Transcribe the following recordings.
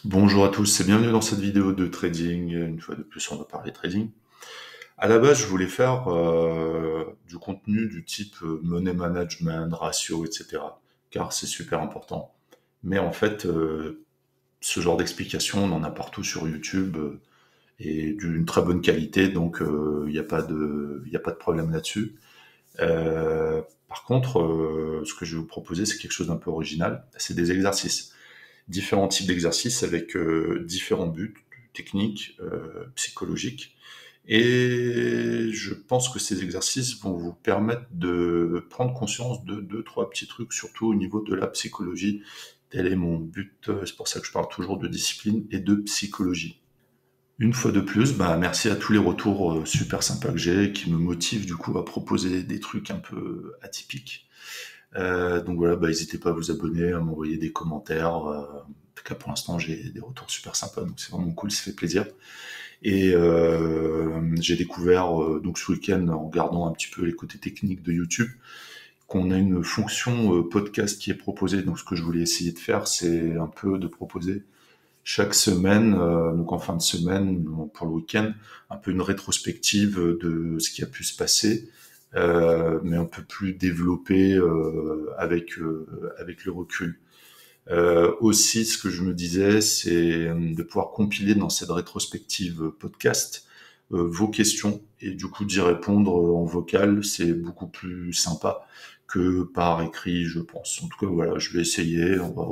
Bonjour à tous et bienvenue dans cette vidéo de trading. Une fois de plus, on va parler trading. À la base, je voulais faire du contenu du type money management, ratio, etc. Car c'est super important. Mais en fait, ce genre d'explication, on en a partout sur YouTube et d'une très bonne qualité, donc il n'y a pas de problème là-dessus. Par contre, ce que je vais vous proposer, c'est quelque chose d'un peu original. C'est des exercices, différents types d'exercices avec différents buts techniques, psychologiques. Et je pense que ces exercices vont vous permettre de prendre conscience de deux, trois petits trucs, surtout au niveau de la psychologie. Tel est mon but, c'est pour ça que je parle toujours de discipline et de psychologie. Une fois de plus, merci à tous les retours super sympas que j'ai, qui me motivent du coup à proposer des trucs un peu atypiques. Donc voilà, n'hésitez pas à vous abonner, à m'envoyer des commentaires. En tout cas, pour l'instant, j'ai des retours super sympas, donc c'est vraiment cool, ça fait plaisir. Et j'ai découvert donc ce week-end, en regardant un petit peu les côtés techniques de YouTube, qu'on a une fonction podcast qui est proposée. Donc ce que je voulais essayer de faire, c'est un peu de proposer chaque semaine, donc en fin de semaine, pour le week-end, un peu une rétrospective de ce qui a pu se passer, mais un peu plus développé avec le recul. Aussi, ce que je me disais, c'est de pouvoir compiler dans cette rétrospective podcast vos questions et du coup d'y répondre en vocal, c'est beaucoup plus sympa que par écrit, je pense. En tout cas, voilà, je vais essayer, on va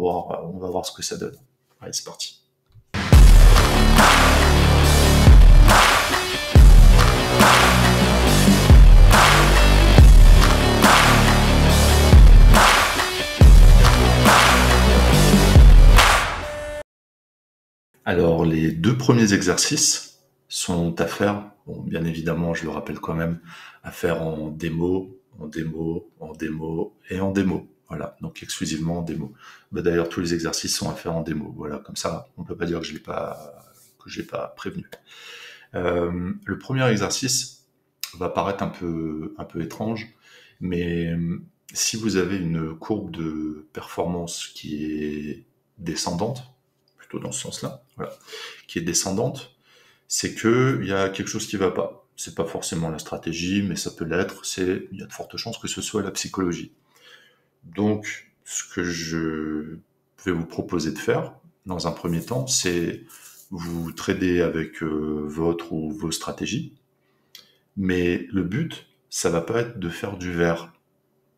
voir ce que ça donne. Allez, c'est parti. Alors, les deux premiers exercices sont à faire, bon, bien évidemment, je le rappelle quand même, à faire en démo, en démo, en démo et en démo. Voilà, donc exclusivement en démo. D'ailleurs, tous les exercices sont à faire en démo. Voilà, comme ça, on peut pas dire que je l'ai pas prévenu. Le premier exercice va paraître un peu étrange, mais si vous avez une courbe de performance qui est descendante, plutôt dans ce sens-là, voilà, qui est descendante, c'est que il y a quelque chose qui va pas. C'est pas forcément la stratégie, mais ça peut l'être. Il y a de fortes chances que ce soit la psychologie. Donc, ce que je vais vous proposer de faire, dans un premier temps, c'est vous trader avec votre ou vos stratégies, mais le but, ça va pas être de faire du vert,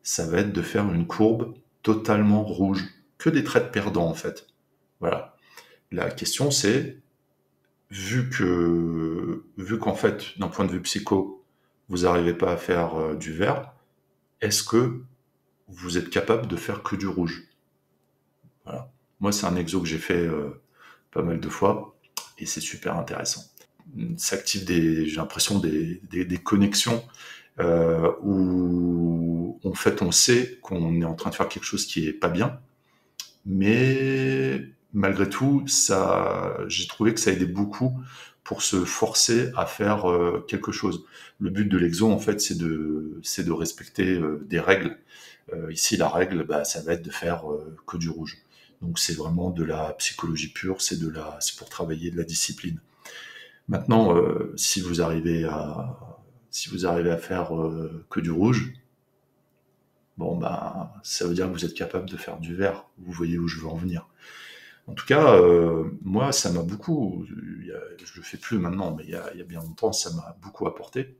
ça va être de faire une courbe totalement rouge, que des traits perdants en fait. Voilà. La question c'est, vu qu'en fait, d'un point de vue psycho, vous n'arrivez pas à faire du vert, est-ce que vous êtes capable de faire que du rouge? Voilà. Moi, c'est un exo que j'ai fait pas mal de fois et c'est super intéressant. S'active j'ai l'impression des connexions où en fait on sait qu'on est en train de faire quelque chose qui est pas bien, mais malgré tout, j'ai trouvé que ça aidait beaucoup pour se forcer à faire quelque chose. Le but de l'exo, en fait, c'est de respecter des règles. Ici, la règle, ça va être de faire que du rouge. Donc, c'est vraiment de la psychologie pure, c'est pour travailler de la discipline. Maintenant, si vous arrivez à faire que du rouge, bon, ça veut dire que vous êtes capable de faire du vert. Vous voyez où je veux en venir. En tout cas, moi, ça m'a beaucoup, je le fais plus maintenant, mais il y a bien longtemps, ça m'a beaucoup apporté.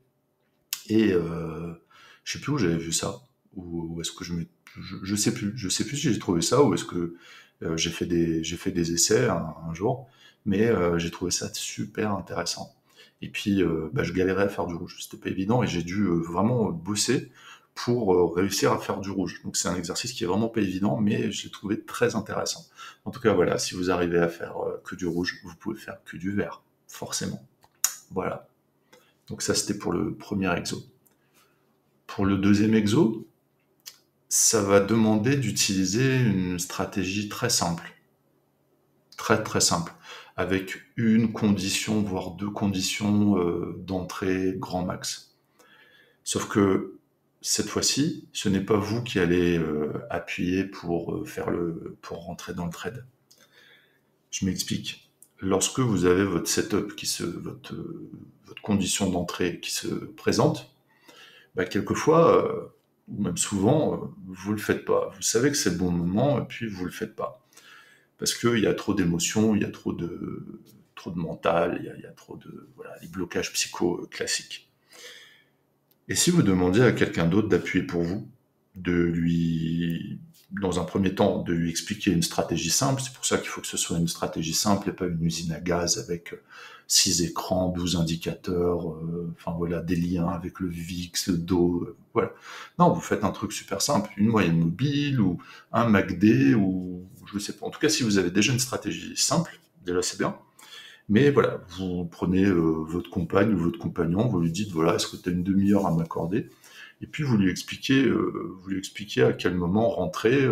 Et je sais plus où j'avais vu ça, ou est-ce que je sais plus. Je sais plus si j'ai trouvé ça ou est-ce que j'ai fait des essais un jour, mais j'ai trouvé ça super intéressant. Et puis, je galérais à faire du rouge, c'était pas évident et j'ai dû vraiment bosser pour réussir à faire du rouge. Donc c'est un exercice qui est vraiment pas évident, mais je l'ai trouvé très intéressant. En tout cas, voilà, si vous arrivez à faire que du rouge, vous pouvez faire que du vert, forcément. Voilà. Donc ça, c'était pour le premier exo. Pour le deuxième exo, ça va demander d'utiliser une stratégie très simple, très très simple, avec une condition, voire deux conditions d'entrée grand max. Sauf que cette fois-ci, ce n'est pas vous qui allez appuyer pour pour rentrer dans le trade. Je m'explique. Lorsque vous avez votre setup, votre condition d'entrée qui se présente, bah, quelquefois, ou même souvent, vous le faites pas. Vous savez que c'est le bon moment, et puis vous le faites pas. Parce qu'il y a trop d'émotions, il y a trop de mental, il y a trop de, voilà, les blocages psycho classiques. Et si vous demandiez à quelqu'un d'autre d'appuyer pour vous, de lui, dans un premier temps, de lui expliquer une stratégie simple, c'est pour ça qu'il faut que ce soit une stratégie simple et pas une usine à gaz avec 6 écrans, 12 indicateurs, enfin voilà, des liens avec le VIX, le Do, voilà. Non, vous faites un truc super simple, une moyenne mobile ou un MACD ou je sais pas. En tout cas, si vous avez déjà une stratégie simple, déjà c'est bien. Mais voilà, vous prenez votre compagne ou votre compagnon, vous lui dites voilà, est-ce que tu as une demi-heure à m'accorder? Et puis vous lui expliquez à quel moment rentrer,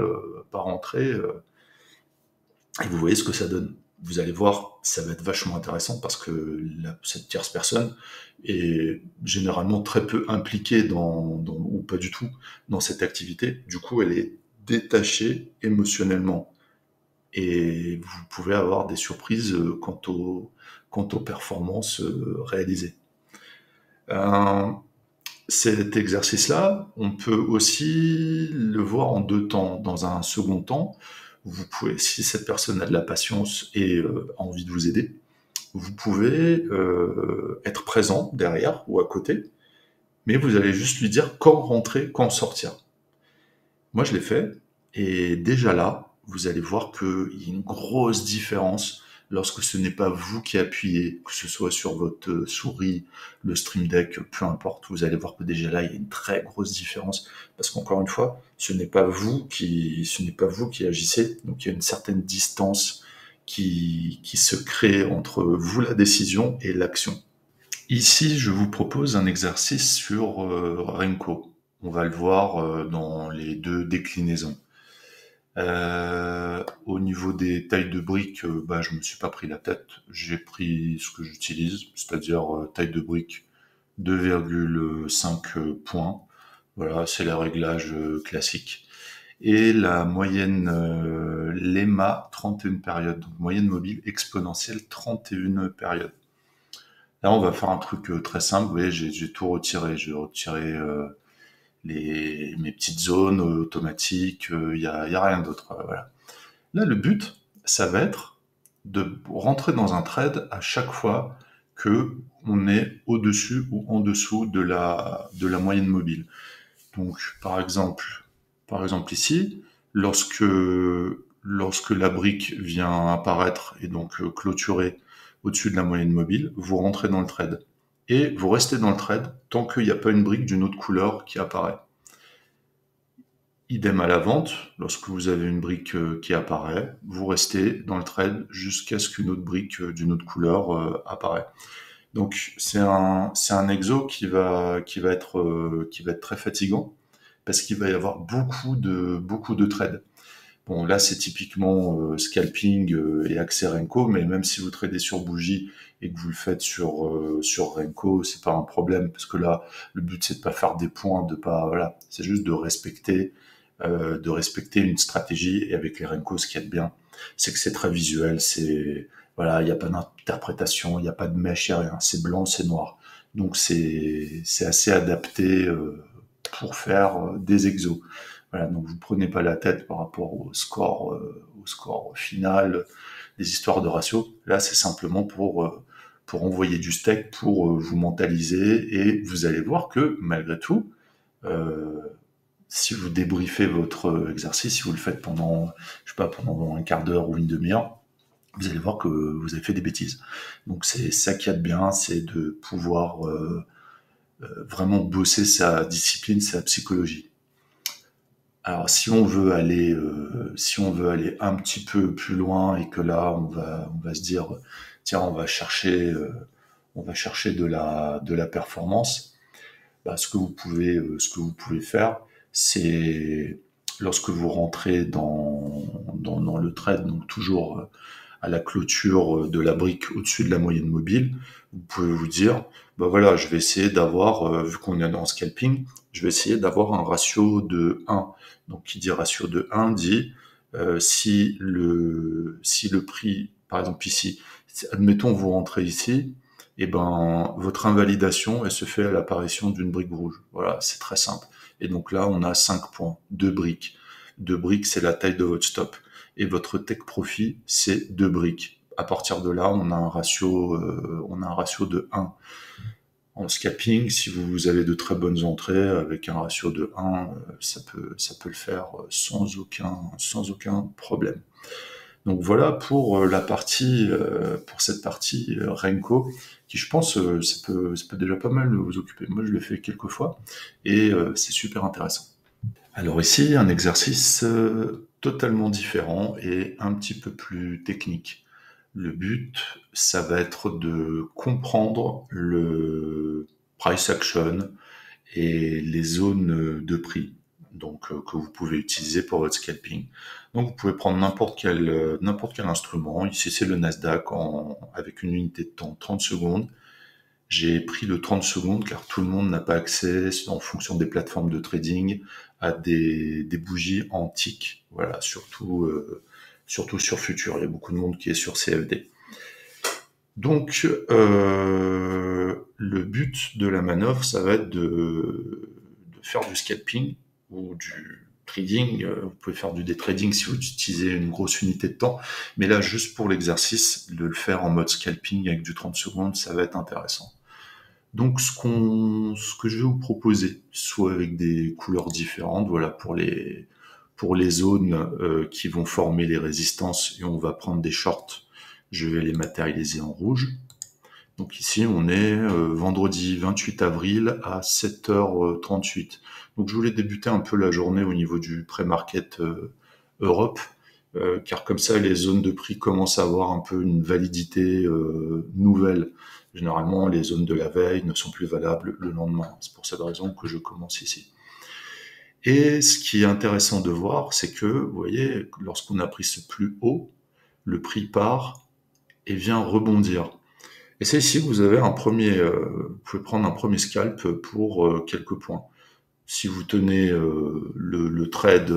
pas rentrer, et vous voyez ce que ça donne. Vous allez voir, ça va être vachement intéressant parce que cette tierce personne est généralement très peu impliquée ou pas du tout dans cette activité. Du coup, elle est détachée émotionnellement et vous pouvez avoir des surprises quant aux performances réalisées. Euh, Cet exercice-là, on peut aussi le voir en deux temps. Dans un second temps, vous pouvez, si cette personne a de la patience et a envie de vous aider, vous pouvez être présent derrière ou à côté, mais vous allez juste lui dire quand rentrer, quand sortir. Moi, je l'ai fait, et déjà là, vous allez voir qu'il y a une grosse différence lorsque ce n'est pas vous qui appuyez, que ce soit sur votre souris, le Stream Deck, peu importe, vous allez voir que déjà là, il y a une très grosse différence, parce qu'encore une fois, ce n'est pas vous qui agissez, donc il y a une certaine distance qui se crée entre vous, la décision, et l'action. Ici, je vous propose un exercice sur Renko. On va le voir dans les deux déclinaisons. Au niveau des tailles de briques, bah, je me suis pas pris la tête. J'ai pris ce que j'utilise, c'est-à-dire taille de brique 2,5 points. Voilà, c'est le réglage classique. Et la moyenne LEMA 31 périodes, donc moyenne mobile exponentielle 31 périodes. Là, on va faire un truc très simple. Vous voyez, j'ai tout retiré. J'ai retiré mes petites zones automatiques. Y a rien d'autre. Voilà. Là, le but, ça va être de rentrer dans un trade à chaque fois que on est au-dessus ou en dessous de la moyenne mobile. Donc, par exemple ici, lorsque la brique vient apparaître et donc clôturer au-dessus de la moyenne mobile, vous rentrez dans le trade. Et vous restez dans le trade tant qu'il n'y a pas une brique d'une autre couleur qui apparaît. Idem à la vente, lorsque vous avez une brique qui apparaît, vous restez dans le trade jusqu'à ce qu'une autre brique d'une autre couleur apparaît. Donc c'est un exo qui va être très fatigant parce qu'il va y avoir beaucoup de trades. Bon, là, c'est typiquement scalping et accès Renko, mais même si vous tradez sur bougie et que vous le faites sur Renko, c'est pas un problème, parce que là, le but, c'est de pas faire des points, de pas, voilà, c'est juste de respecter une stratégie. Et avec les Renko, ce qu'il y a de bien, c'est que c'est très visuel, voilà, il n'y a pas d'interprétation, il n'y a pas de mèche, il n'y a rien, c'est blanc, c'est noir. Donc c'est assez adapté pour faire des exos. Voilà, donc vous prenez pas la tête par rapport au score final, des histoires de ratio. Là, c'est simplement pour envoyer du steak, pour vous mentaliser, et vous allez voir que malgré tout, euh, si vous débriefez votre exercice, si vous le faites pendant, je sais pas, pendant un quart d'heure ou une demi-heure, vous allez voir que vous avez fait des bêtises. Donc c'est ça qui est de bien, c'est de pouvoir vraiment bosser sa discipline, sa psychologie. Alors, si on veut aller un petit peu plus loin et que là, on va se dire, tiens, on va chercher de la performance. Bah, ce que vous pouvez faire, c'est lorsque vous rentrez dans le trade, donc toujours à la clôture de la brique au-dessus de la moyenne mobile, vous pouvez vous dire, bah voilà, je vais essayer d'avoir, vu qu'on est dans scalping, je vais essayer d'avoir un ratio de 1. Donc qui dit ratio de 1 dit si le prix par exemple ici, admettons vous rentrez ici, et ben votre invalidation elle se fait à l'apparition d'une brique rouge. Voilà, c'est très simple. Et donc là on a 5 points, 2 briques. 2 briques c'est la taille de votre stop. Et votre take profit c'est 2 briques. À partir de là on a un ratio de 1. En scalping, si vous avez de très bonnes entrées avec un ratio de 1, ça peut le faire sans aucun problème. Donc voilà pour pour cette partie Renko, qui je pense ça peut déjà pas mal vous occuper. Moi je l'ai fait quelques fois et c'est super intéressant. Alors ici un exercice totalement différent et un petit peu plus technique. Le but, ça va être de comprendre le price action et les zones de prix, donc que vous pouvez utiliser pour votre scalping. Donc vous pouvez prendre n'importe quel instrument. Ici c'est le Nasdaq avec une unité de temps 30 secondes. J'ai pris le 30 secondes car tout le monde n'a pas accès, en fonction des plateformes de trading, à des bougies antiques. Voilà, surtout sur Futur. Il y a beaucoup de monde qui est sur CFD. Donc, le but de la manœuvre, ça va être de faire du scalping ou du trading. Vous pouvez faire du day trading si vous utilisez une grosse unité de temps. Mais là, juste pour l'exercice, de le faire en mode scalping avec du 30 secondes, ça va être intéressant. Donc, ce que je vais vous proposer, soit avec des couleurs différentes, voilà, pour les zones qui vont former les résistances, et on va prendre des shorts, je vais les matérialiser en rouge. Donc ici, on est vendredi 28 avril à 7h38. Donc je voulais débuter un peu la journée au niveau du pré-market Europe, car comme ça, les zones de prix commencent à avoir un peu une validité nouvelle. Généralement, les zones de la veille ne sont plus valables le lendemain. C'est pour cette raison que je commence ici. Et ce qui est intéressant de voir, c'est que, vous voyez, lorsqu'on a pris ce plus haut, le prix part et vient rebondir. Et c'est ici que vous avez vous pouvez prendre un premier scalp pour quelques points. Si vous tenez le trade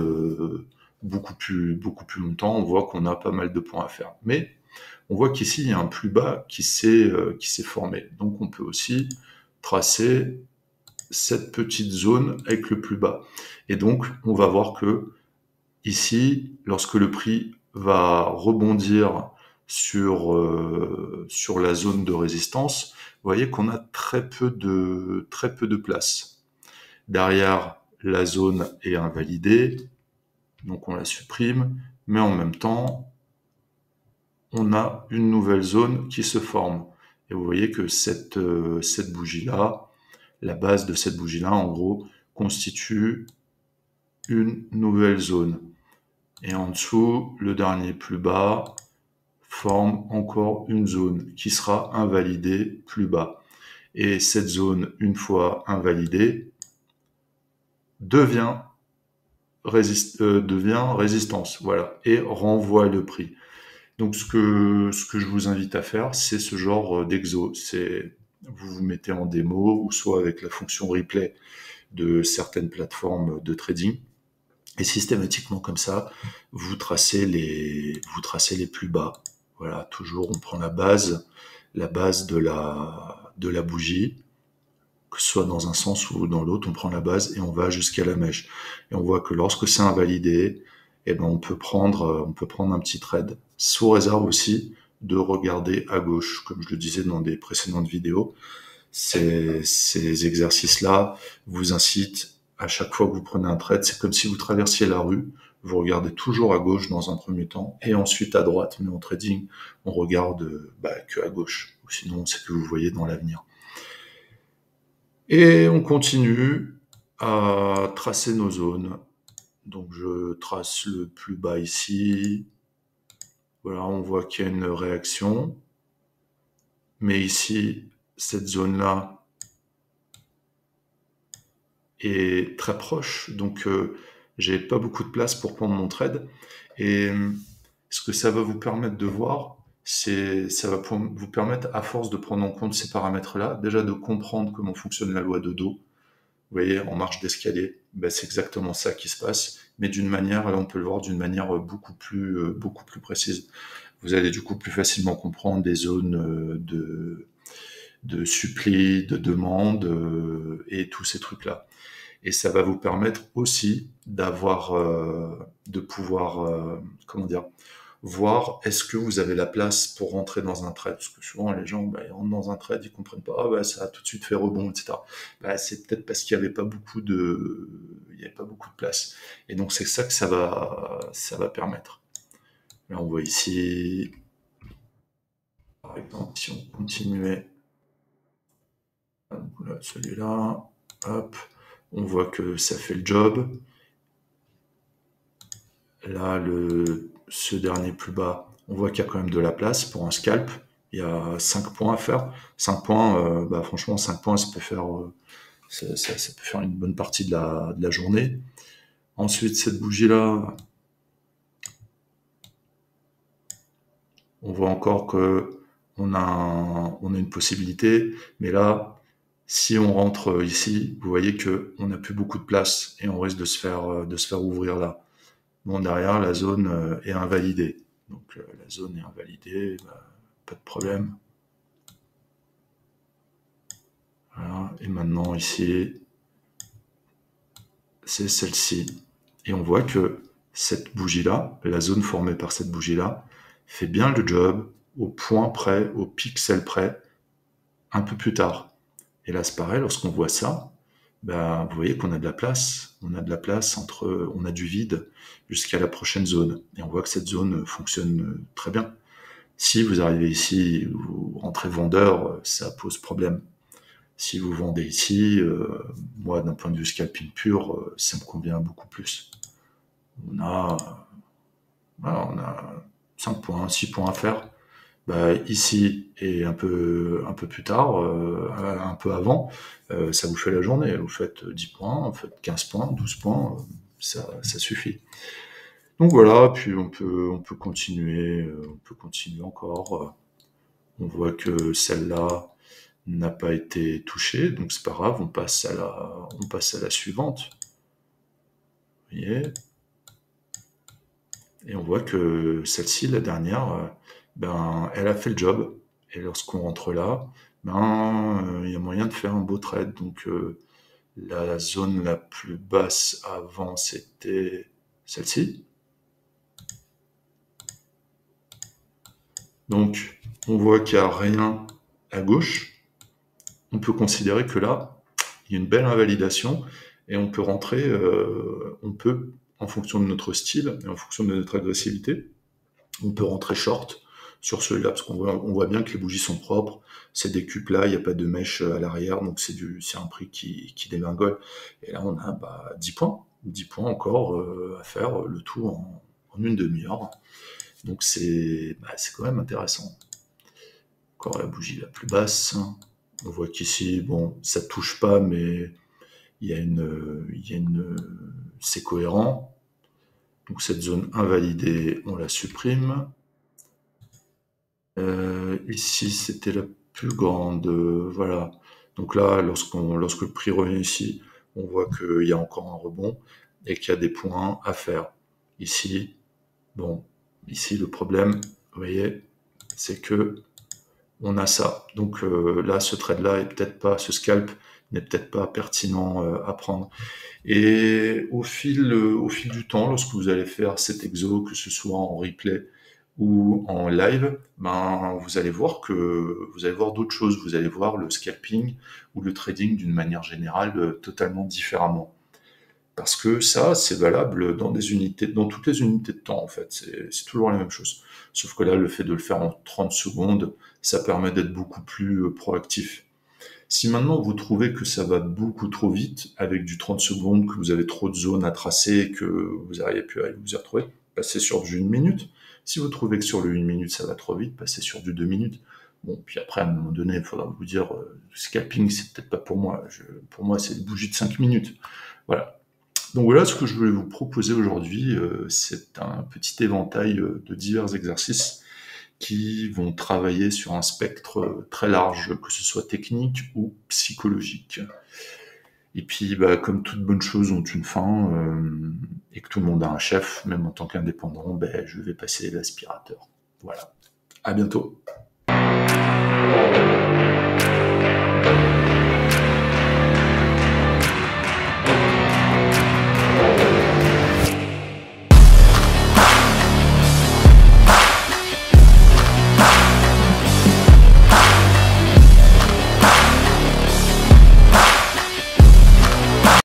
beaucoup plus longtemps, on voit qu'on a pas mal de points à faire. Mais on voit qu'ici, il y a un plus bas qui s'est formé. Donc on peut aussi tracer cette petite zone avec le plus bas. Et donc, on va voir que ici, lorsque le prix va rebondir sur la zone de résistance, vous voyez qu'on a très peu de place. Derrière, la zone est invalidée, donc on la supprime, mais en même temps, on a une nouvelle zone qui se forme. Et vous voyez que cette bougie-là, la base de cette bougie-là, en gros, constitue une nouvelle zone. Et en dessous, le dernier plus bas forme encore une zone qui sera invalidée plus bas. Et cette zone, une fois invalidée, devient résistance, voilà, et renvoie le prix. Donc ce que je vous invite à faire, c'est ce genre d'exo. Vous vous mettez en démo, ou soit avec la fonction replay de certaines plateformes de trading, et systématiquement comme ça, vous tracez les plus bas. Voilà, toujours on prend la base de la bougie, que ce soit dans un sens ou dans l'autre, on prend la base et on va jusqu'à la mèche. Et on voit que lorsque c'est invalidé, eh ben on peut prendre un petit trade. Sous réserve aussi de regarder à gauche, comme je le disais dans des précédentes vidéos. Ces exercices-là vous incitent à chaque fois que vous prenez un trade, c'est comme si vous traversiez la rue, vous regardez toujours à gauche dans un premier temps, et ensuite à droite. Mais en trading, on regarde que à gauche, ou sinon c'est que vous voyez dans l'avenir. Et on continue à tracer nos zones. Donc je trace le plus bas ici. Voilà, on voit qu'il y a une réaction. Mais ici, cette zone-là est très proche, donc j'ai pas beaucoup de place pour prendre mon trade. Et ce que ça va vous permettre de voir, ça va vous permettre, à force de prendre en compte ces paramètres-là, déjà de comprendre comment fonctionne la loi de dos. Vous voyez, en marche d'escalier, c'est exactement ça qui se passe, mais d'une manière, là on peut le voir d'une manière beaucoup plus précise. Vous allez du coup plus facilement comprendre des zones de suppli, de demande et tous ces trucs-là. Et ça va vous permettre aussi de pouvoir, comment dire, voir est-ce que vous avez la place pour rentrer dans un trade. Parce que souvent, les gens, bah, ils rentrent dans un trade, ils comprennent pas, ah, bah, ça a tout de suite fait rebond, etc. Bah, c'est peut-être parce qu'il n'y avait pas il y avait pas beaucoup de place. Et donc, c'est ça que ça va permettre. Là, on voit ici, par exemple, si on continuait, celui-là, hop, on voit que ça fait le job. Là, ce dernier plus bas, on voit qu'il y a quand même de la place pour un scalp. Il y a 5 points à faire. 5 points, bah, franchement, 5 points, ça peut faire une bonne partie de la journée. Ensuite, cette bougie-là, on voit encore que on a une possibilité. Mais là, si on rentre ici, vous voyez qu'on n'a plus beaucoup de place et on risque de se faire ouvrir là. Bon, derrière, la zone est invalidée. Donc, la zone est invalidée, bah, pas de problème. Voilà. Et maintenant, ici, c'est celle-ci. Et on voit que cette bougie-là, la zone formée par cette bougie-là, fait bien le job au point près, au pixel près, un peu plus tard. Et là, c'est pareil, lorsqu'on voit ça, ben, vous voyez qu'on a de la place. On a de la place on a du vide jusqu'à la prochaine zone. Et on voit que cette zone fonctionne très bien. Si vous arrivez ici, vous rentrez vendeur, ça pose problème. Si vous vendez ici, moi, d'un point de vue scalping pur, ça me convient beaucoup plus. On a, voilà, on a 5 points, 6 points à faire. Bah, ici et un peu plus tard, un peu avant, ça vous fait la journée. Vous faites 10 points, vous faites 15 points, 12 points, ça suffit. Donc voilà, puis on peut continuer encore. On voit que celle-là n'a pas été touchée, donc c'est pas grave, on passe à la suivante. Vous voyez? Et on voit que celle-ci, la dernière, ben, elle a fait le job. Et lorsqu'on rentre là, ben, il y a moyen de faire un beau trade. Donc, la zone la plus basse avant, c'était celle-ci. Donc, on voit qu'il n'y a rien à gauche. On peut considérer que là, il y a une belle invalidation et on peut rentrer, en fonction de notre style et en fonction de notre agressivité, on peut rentrer short sur celui-là parce on voit bien que les bougies sont propres, c'est des cupes là, il n'y a pas de mèche à l'arrière, donc c'est un prix qui dégringole. Et là, on a 10 points encore à faire le tout en une demi-heure. Donc c'est quand même intéressant. Encore la bougie la plus basse. On voit qu'ici, bon, ça touche pas, mais c'est cohérent. Donc cette zone invalidée, on la supprime. Ici, c'était la plus grande, voilà. Donc là, lorsque le prix revient ici, on voit qu'il y a encore un rebond et qu'il y a des points à faire. Ici, bon, ici le problème, vous voyez, c'est que on a ça. Donc là, ce trade-là ce scalp n'est peut-être pas pertinent à prendre. Et au fil du temps, lorsque vous allez faire cet exo, que ce soit en replay ou en live, ben, vous allez voir d'autres choses. Vous allez voir le scalping ou le trading d'une manière générale totalement différemment. Parce que ça, c'est valable dans toutes les unités de temps, en fait. C'est toujours la même chose. Sauf que là, le fait de le faire en 30 secondes, ça permet d'être beaucoup plus proactif. Si maintenant vous trouvez que ça va beaucoup trop vite, avec du 30 secondes, que vous avez trop de zones à tracer, que vous n'arrivez plus à vous y retrouver, passez sur du 1 minute. Si vous trouvez que sur le 1 minute ça va trop vite, passez sur du 2 minutes. Bon, puis après, à un moment donné, il faudra vous dire, scalping, c'est peut-être pas pour moi. Pour moi, c'est des bougies de 5 minutes. Voilà. Donc voilà ce que je voulais vous proposer aujourd'hui. C'est un petit éventail de divers exercices qui vont travailler sur un spectre très large, que ce soit technique ou psychologique. Et puis, bah, comme toute bonne chose ont une fin, et que tout le monde a un chef, même en tant qu'indépendant, ben, je vais passer l'aspirateur. Voilà. À bientôt.